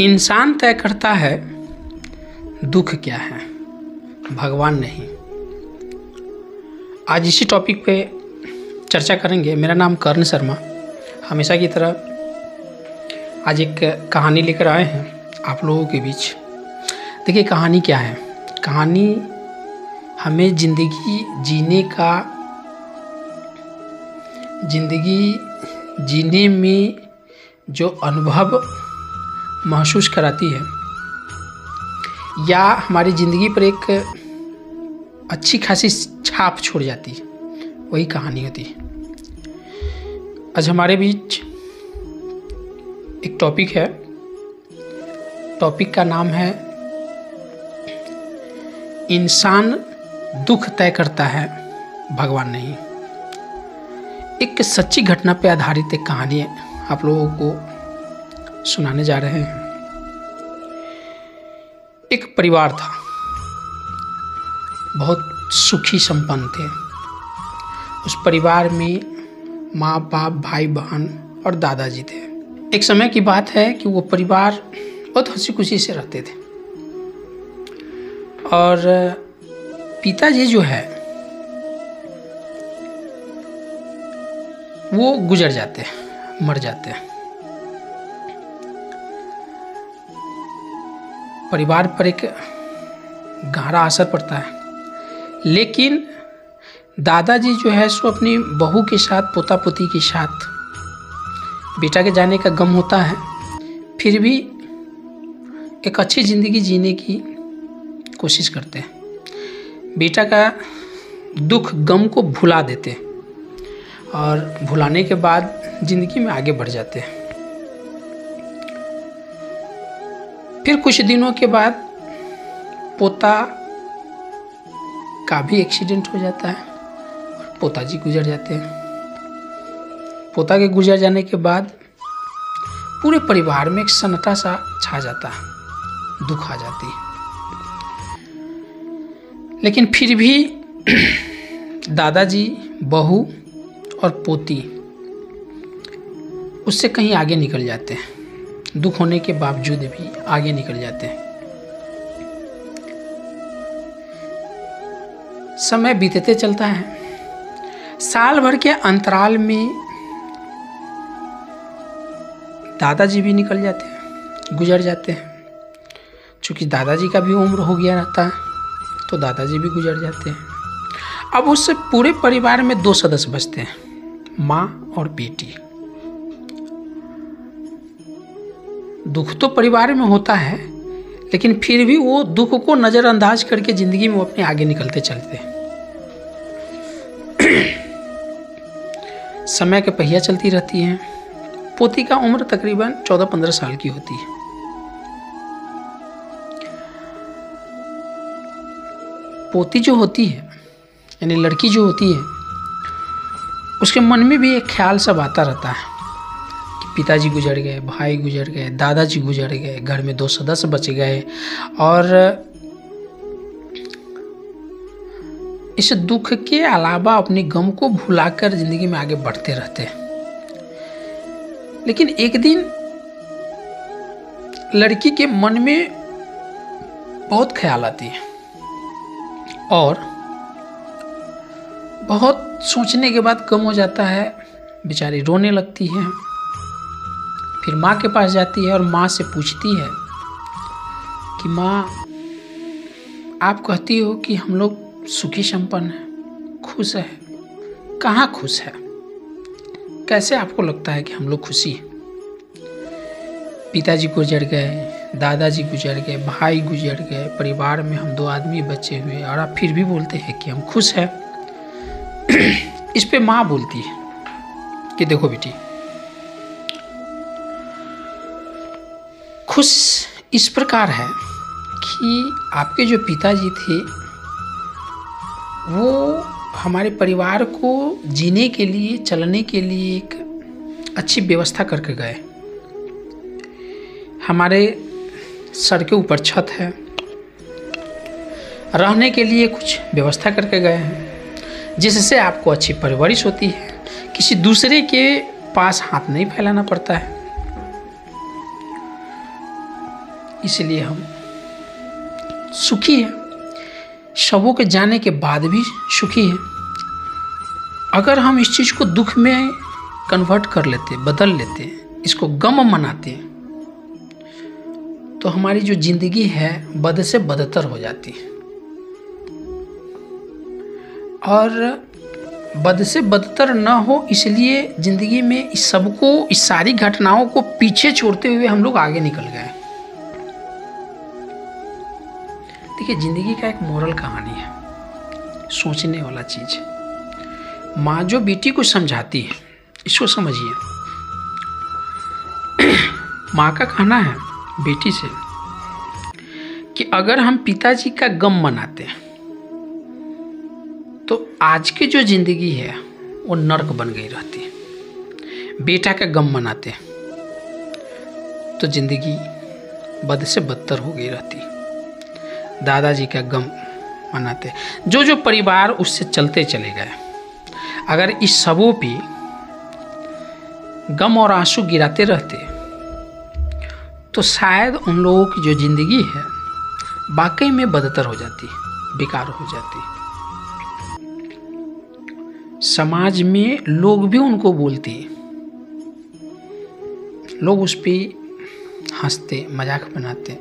इंसान तय करता है दुख क्या है, भगवान नहीं। आज इसी टॉपिक पे चर्चा करेंगे। मेरा नाम कर्ण शर्मा। हमेशा की तरह आज एक कहानी लेकर आए हैं आप लोगों के बीच। देखिए कहानी क्या है। कहानी हमें ज़िंदगी जीने में जो अनुभव महसूस कराती है या हमारी ज़िंदगी पर एक अच्छी खासी छाप छोड़ जाती है, वही कहानी होती है। आज हमारे बीच एक टॉपिक है। टॉपिक का नाम है इंसान दुख तय करता है, भगवान नहीं। एक सच्ची घटना पर आधारित एक कहानी आप लोगों को सुनाने जा रहे हैं। एक परिवार था, बहुत सुखी संपन्न थे। उस परिवार में माँ बाप, भाई बहन और दादाजी थे। एक समय की बात है कि वो परिवार बहुत हंसी खुशी से रहते थे और पिताजी जो है वो गुजर जाते हैं, मर जाते हैं। परिवार पर एक गहरा असर पड़ता है। लेकिन दादाजी जो है सो अपनी बहू के साथ, पोता पोती के साथ, बेटा के जाने का गम होता है, फिर भी एक अच्छी ज़िंदगी जीने की कोशिश करते हैं। बेटा का दुख गम को भुला देते हैं और भुलाने के बाद ज़िंदगी में आगे बढ़ जाते हैं। फिर कुछ दिनों के बाद पोता का भी एक्सीडेंट हो जाता है और पोताजी गुजर जाते हैं। पोता के गुजर जाने के बाद पूरे परिवार में एक सन्नाटा सा छा जाता है, दुख आ जाती है। लेकिन फिर भी दादाजी, बहू और पोती उससे कहीं आगे निकल जाते हैं। दुख होने के बावजूद भी आगे निकल जाते हैं। समय बीतते चलता है। साल भर के अंतराल में दादाजी भी निकल जाते हैं, गुजर जाते हैं। चूँकि दादाजी का भी उम्र हो गया रहता है तो दादाजी भी गुजर जाते हैं। अब उससे पूरे परिवार में 2 सदस्य बचते हैं, माँ और बेटी। दुख तो परिवार में होता है, लेकिन फिर भी वो दुख को नज़रअंदाज करके ज़िंदगी में वो अपने आगे निकलते चलते हैं। समय के पहिया चलती रहती हैं। पोती का उम्र तकरीबन 14-15 साल की होती है। पोती जो होती है, यानी लड़की जो होती है, उसके मन में भी एक ख्याल सब आता रहता है कि पिताजी गुजर गए, भाई गुजर गए, दादाजी गुजर गए, घर में 2 सदस्य बच गए और इस दुख के अलावा अपने गम को भुलाकर ज़िंदगी में आगे बढ़ते रहते हैं। लेकिन एक दिन लड़की के मन में बहुत ख्याल आती है और बहुत सोचने के बाद कम हो जाता है। बेचारी रोने लगती है। फिर माँ के पास जाती है और माँ से पूछती है कि माँ, आप कहती हो कि हम लोग सुखी संपन्न हैं, खुश हैं। कहाँ खुश है? कैसे आपको लगता है कि हम लोग खुशी हैं? पिताजी गुजर गए, दादाजी गुजर गए, भाई गुजर गए, परिवार में हम 2 आदमी बचे हुए और आप फिर भी बोलते हैं कि हम खुश हैं। इस पे माँ बोलती है कि देखो बेटी, खुश इस प्रकार है कि आपके जो पिताजी थे वो हमारे परिवार को जीने के लिए, चलने के लिए एक अच्छी व्यवस्था करके गए। हमारे सर के ऊपर छत है, रहने के लिए कुछ व्यवस्था करके गए हैं, जिससे आपको अच्छी परवरिश होती है, किसी दूसरे के पास हाथ नहीं फैलाना पड़ता है। इसलिए हम सुखी हैं। शवों के जाने के बाद भी सुखी हैं। अगर हम इस चीज़ को दुख में कन्वर्ट कर लेते, बदल लेते, इसको गम मनाते, तो हमारी जो जिंदगी है बद से बदतर हो जाती है। और बद से बदतर न हो इसलिए ज़िंदगी में इस सबको, इस सारी घटनाओं को पीछे छोड़ते हुए हम लोग आगे निकल गए। देखिए, ज़िंदगी का एक मोरल कहानी है, सोचने वाला चीज़। माँ जो बेटी को समझाती है, इसको समझिए। माँ का कहना है बेटी से कि अगर हम पिताजी का गम मनाते हैं तो आज की जो जिंदगी है वो नर्क बन गई रहती है। बेटा का गम मनाते तो जिंदगी बद से बदतर हो गई रहती। दादाजी का गम मनाते, जो जो परिवार उससे चलते चले गए, अगर इस सबों पे गम और आंसू गिराते रहते तो शायद उन लोगों की जो जिंदगी है वाकई में बदतर हो जाती, बेकार हो जाती। समाज में लोग भी उनको बोलते, लोग उस पर हंसते, मजाक बनाते।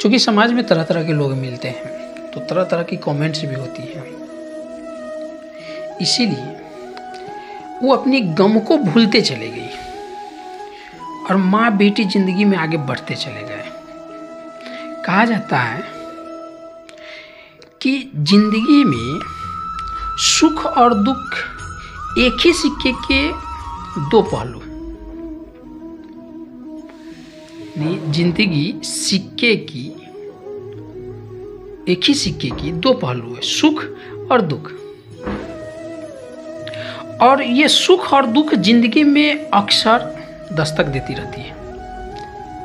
क्योंकि समाज में तरह तरह के लोग मिलते हैं तो तरह तरह की कमेंट्स भी होती हैं। इसीलिए वो अपनी गम को भूलते चले गई और माँ बेटी जिंदगी में आगे बढ़ते चले गए। कहा जाता है कि जिंदगी में सुख और दुख एक ही सिक्के के दो पहलू। जिंदगी सिक्के की, एक ही सिक्के की दो पहलू है, सुख और दुख। और ये सुख और दुख जिंदगी में अक्सर दस्तक देती रहती है।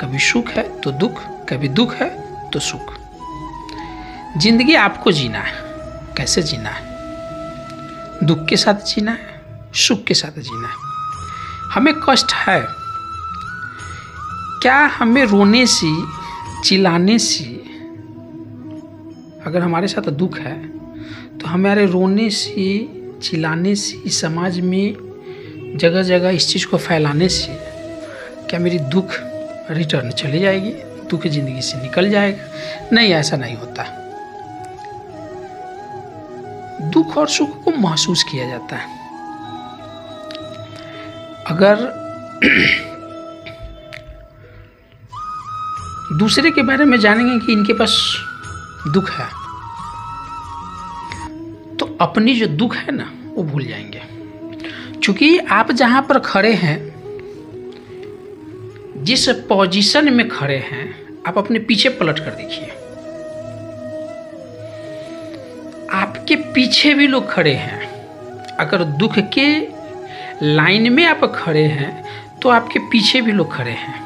कभी सुख है तो दुख, कभी दुख है तो सुख। जिंदगी आपको जीना है। कैसे जीना है? दुख के साथ जीना है, सुख के साथ जीना है। हमें कष्ट है, क्या हमें रोने से, चिल्लाने से, अगर हमारे साथ दुख है तो हमारे रोने से, चिल्लाने से, समाज में जगह जगह इस चीज़ को फैलाने से क्या मेरी दुख रिटर्न चली जाएगी, दुख जिंदगी से निकल जाएगा? नहीं, ऐसा नहीं होता। दुख और सुख को महसूस किया जाता है। अगर दूसरे के बारे में जानेंगे कि इनके पास दुख है तो अपनी जो दुख है ना वो भूल जाएंगे। क्योंकि आप जहां पर खड़े हैं, जिस पोजीशन में खड़े हैं, आप अपने पीछे पलट कर देखिए। आपके पीछे भी लोग खड़े हैं। अगर दुख के लाइन में आप खड़े हैं तो आपके पीछे भी लोग खड़े हैं।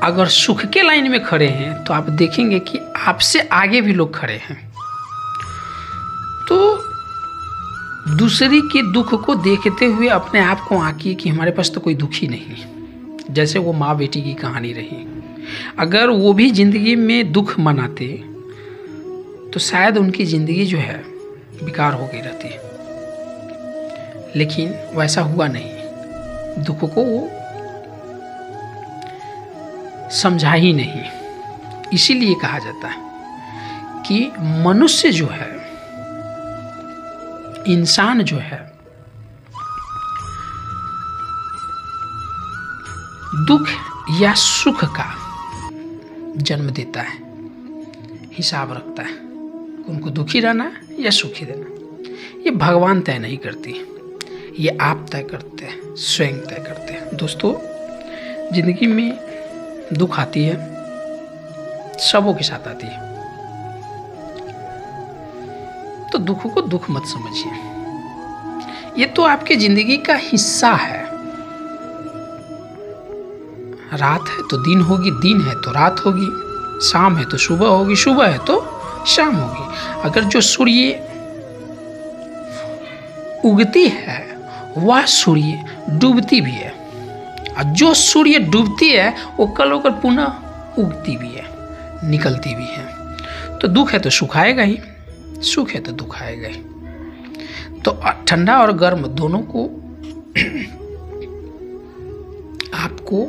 अगर सुख के लाइन में खड़े हैं तो आप देखेंगे कि आपसे आगे भी लोग खड़े हैं। तो दूसरी के दुख को देखते हुए अपने आप को आंकिए कि हमारे पास तो कोई दुख ही नहीं। जैसे वो माँ बेटी की कहानी रही, अगर वो भी जिंदगी में दुख मनाते तो शायद उनकी ज़िंदगी जो है बेकार हो गई रहती। लेकिन वैसा हुआ नहीं, दुख को वो समझा ही नहीं। इसीलिए कहा जाता है कि मनुष्य जो है, इंसान जो है, दुख या सुख का जन्म देता है, हिसाब रखता है उनको दुखी रहना या सुखी रहना। ये भगवान तय नहीं करती, ये आप तय करते हैं, स्वयं तय करते हैं। दोस्तों, जिंदगी में दुख आती है, सबों के साथ आती है, तो दुख को दुख मत समझिए। ये तो आपके जिंदगी का हिस्सा है। रात है तो दिन होगी, दिन है तो रात होगी, शाम है तो सुबह होगी, सुबह है तो शाम होगी। अगर जो सूर्य उगती है वह सूर्य डूबती भी है, और जो सूर्य डूबती है वो कल होकर पुनः उगती भी है। निकलती भी हैं। तो दुख है तो सुख आएगा ही, सुख है तो दुख आएगा ही। तो ठंडा और गर्म दोनों को आपको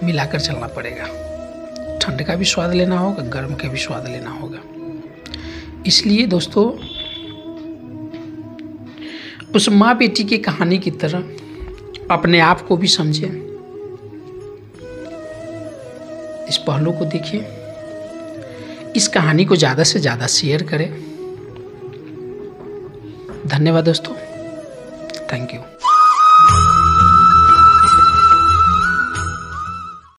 मिलाकर चलना पड़ेगा। ठंड का भी स्वाद लेना होगा, गर्म का भी स्वाद लेना होगा। इसलिए दोस्तों, उस माँ बेटी की कहानी की तरह अपने आप को भी समझें, इस पहलू को देखिए, इस कहानी को ज़्यादा से ज़्यादा शेयर करें। धन्यवाद दोस्तों।